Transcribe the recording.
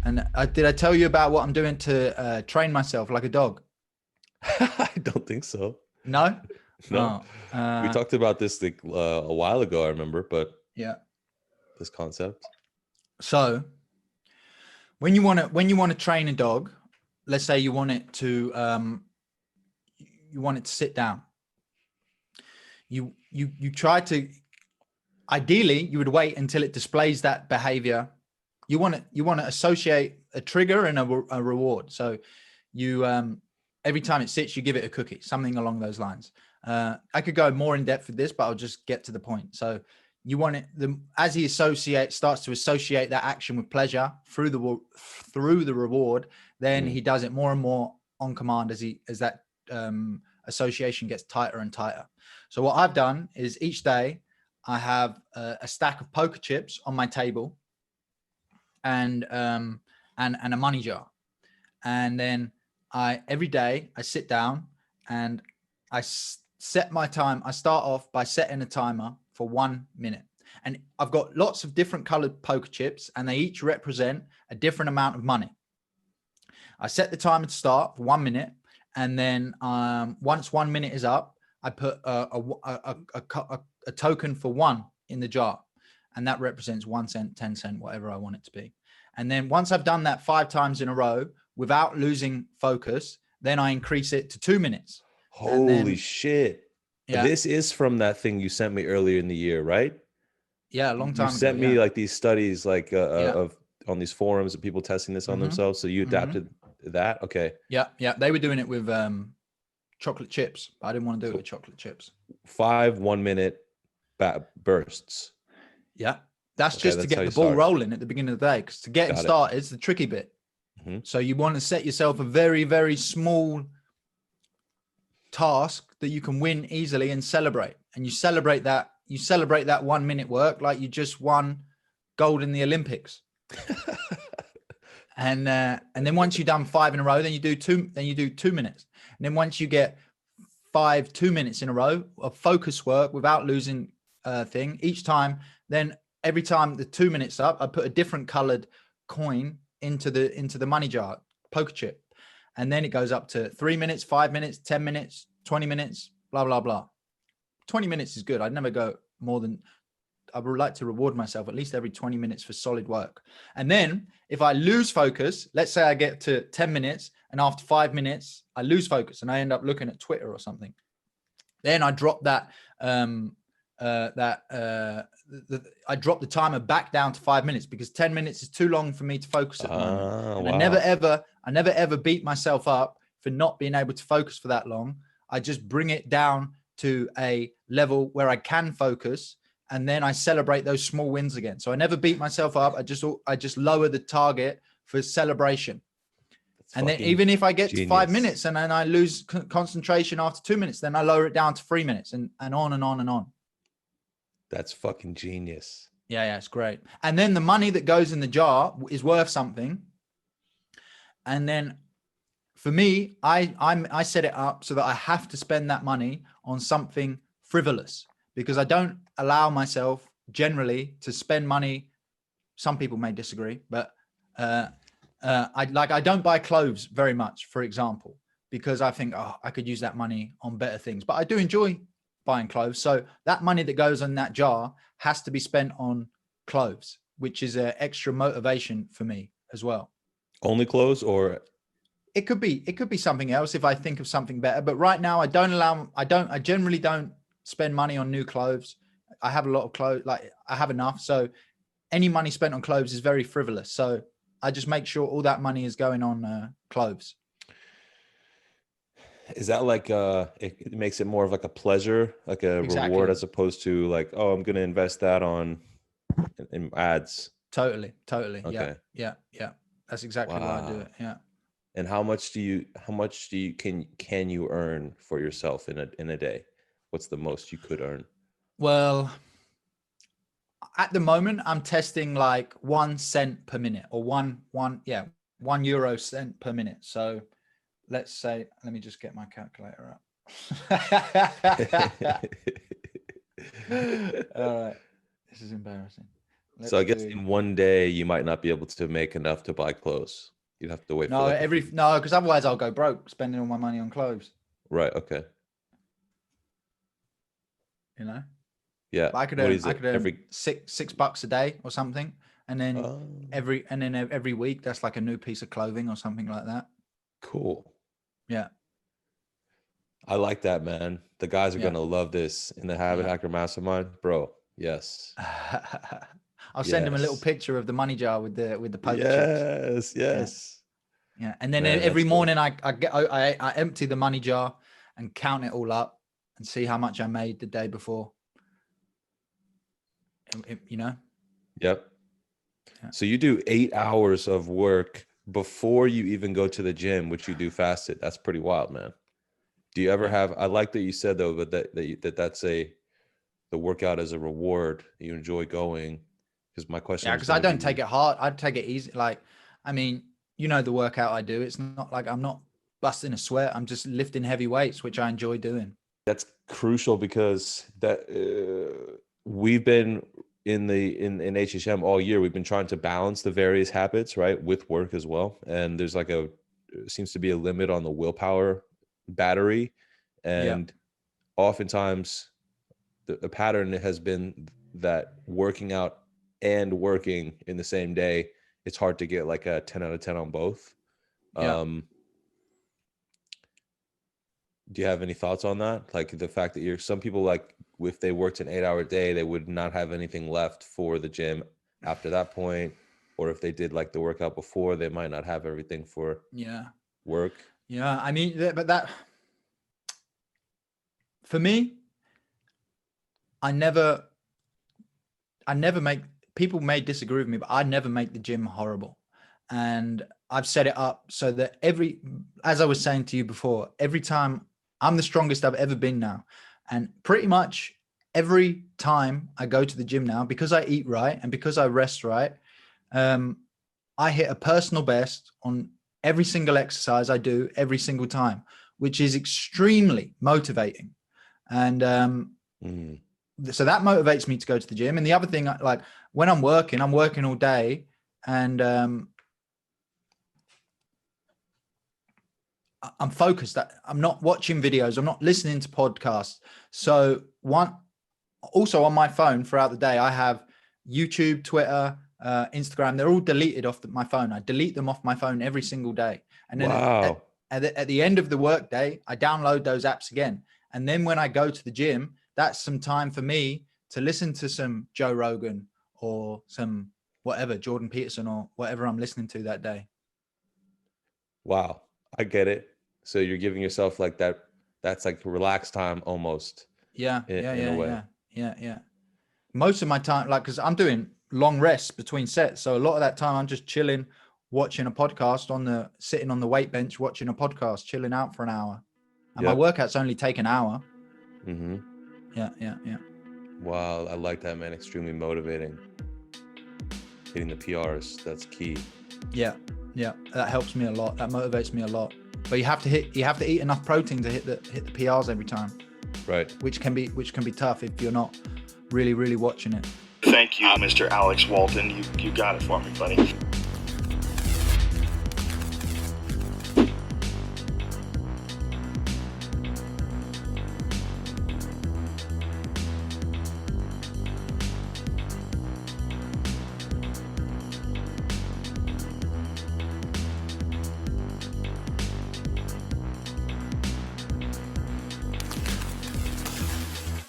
And did I tell you about what I'm doing to train myself like a dog? I don't think so. No? No. Oh, We talked about this like a while ago, I remember, but yeah. this concept. So when you want to train a dog, let's say you want it to sit down. You try to, ideally you would wait until it displays that behavior. You want to associate a trigger and a reward. So you every time it sits, you give it a cookie, something along those lines. I could go more in depth with this, but I'll just get to the point. So you want it, as he starts to associate that action with pleasure through the reward, then he does it more and more on command as that association gets tighter and tighter. So what I've done is each day I have a stack of poker chips on my table and a money jar. And then every day I sit down and I set my time. I start off by setting a timer for 1 minute. And I've got lots of different colored poker chips and they each represent a different amount of money. I set the timer to start for 1 minute. And then once 1 minute is up, I put a token for one in the jar. And that represents 1 cent, 10 cent, whatever I want it to be. And then once I've done that 5 times in a row without losing focus, then I increase it to 2 minutes. Holy shit. Yeah. This is from that thing you sent me earlier in the year, right? Yeah, a long time ago. You sent me like these studies like Yeah. on these forums of people testing this on themselves. So you adapted that? Okay. Yeah. Yeah. They were doing it with chocolate chips. But I didn't want to do it with chocolate chips. 5 1 minute bursts. Yeah. That's just to get the ball rolling at the beginning of the day. Because to get it started is the tricky bit. So you want to set yourself a very, very small task that you can win easily and celebrate. And you celebrate that 1 minute work like you just won gold in the Olympics. and then once you've done 5 in a row, then you do 2 minutes. And then once you get 5 2 minutes in a row of focus work without losing thing each time, then every time the 2 minutes up, I put a different colored coin into the money jar, poker chip. And then it goes up to 3 minutes, 5 minutes, 10 minutes, 20 minutes, blah, blah, blah. 20 minutes is good. I'd never go more than, I would like to reward myself at least every 20 minutes for solid work. And then if I lose focus, let's say I get to 10 minutes and after 5 minutes, I lose focus and I end up looking at Twitter or something. Then I drop that, I drop the timer back down to 5 minutes because 10 minutes is too long for me to focus at the moment. And wow. I never ever beat myself up for not being able to focus for that long. I just bring it down to a level where I can focus, and then I celebrate those small wins again. So I never beat myself up. I just lower the target for celebration. And then even if I get to 5 minutes and then I lose concentration after 2 minutes, then I lower it down to 3 minutes and on and on and on. That's fucking genius. Yeah, it's great. And then the money that goes in the jar is worth something. And then for me, I set it up so that I have to spend that money on something frivolous because I don't allow myself generally to spend money. Some people may disagree, but I don't buy clothes very much, for example, because I think, I could use that money on better things, but I do enjoy buying clothes. So that money that goes in that jar has to be spent on clothes, which is an extra motivation for me as well. Only clothes, or it could be something else if I think of something better. But right now I generally don't spend money on new clothes. I have a lot of clothes, like I have enough. So any money spent on clothes is very frivolous. So I just make sure all that money is going on clothes. Is that like it makes it more of like a pleasure, like a reward, as opposed to like, oh, I'm going to invest that in ads? Totally. Okay. Yeah. That's exactly why I do it. Yeah. And how much can you earn for yourself in a day? What's the most you could earn? Well, at the moment I'm testing like 1 cent per minute or one euro cent per minute. So let's say, let me just get my calculator up. All right. This is embarrassing. So I guess in one day you might not be able to make enough to buy clothes. You'd have to wait for because otherwise I'll go broke spending all my money on clothes. Right. Okay. You know? Yeah. But I could earn every $6 a day or something. And then every week that's like a new piece of clothing or something like that. Cool. Yeah. I like that, man. The guys are gonna love this in the Habit Hacker Mastermind, bro. Yes. I'll send him a little picture of the money jar with the poker chips. Yes. Yeah. And then every morning I empty the money jar and count it all up and see how much I made the day before. You know? Yep. Yeah. So you do 8 hours of work before you even go to the gym, which you do fasted. That's pretty wild, man. Do you ever have, I like that you said though, but that's the workout as a reward. You enjoy going. Because my question because I don't take it hard. I take it easy. Like, I mean, you know, the workout I do, it's not like I'm not busting a sweat. I'm just lifting heavy weights, which I enjoy doing. That's crucial because we've been in HHM all year. We've been trying to balance the various habits, right, with work as well. And there's seems to be a limit on the willpower battery. And oftentimes the pattern has been that working out and working in the same day, it's hard to get like a 10 out of 10 on both. Do you have any thoughts on that? Like the fact that some people, like if they worked an 8-hour day, they would not have anything left for the gym after that point. Or if they did like the workout before, they might not have everything for work. Yeah. I mean, but that for me, I never make, people may disagree with me, but I never make the gym horrible. And I've set it up so that as I was saying to you before, every time I'm the strongest I've ever been now. And pretty much every time I go to the gym now, because I eat right and because I rest right, I hit a personal best on every single exercise I do every single time, which is extremely motivating. And so that motivates me to go to the gym. And the other thing, like when I'm working all day, and I'm focused. I'm not watching videos. I'm not listening to podcasts. So also on my phone throughout the day, I have YouTube, Twitter, Instagram. They're all deleted off my phone. I delete them off my phone every single day. And then at the end of the work day, I download those apps again. And then when I go to the gym, that's some time for me to listen to some Joe Rogan or some whatever, Jordan Peterson or whatever I'm listening to that day. Wow. I get it. So you're giving yourself like that's like relaxed time almost. Yeah. Most of my time, like, cause I'm doing long rests between sets. So a lot of that time I'm just chilling, watching a podcast sitting on the weight bench, watching a podcast, chilling out for an hour. And my workouts only take an hour. Mm-hmm. Yeah. Wow. I like that, man. Extremely motivating. Hitting the PRs. That's key. Yeah. That helps me a lot. That motivates me a lot. But you have to eat enough protein to hit the PRs every time. Right. Which can be tough if you're not really, really watching it. Thank you, Mr. Alex Walton. You got it for me, buddy.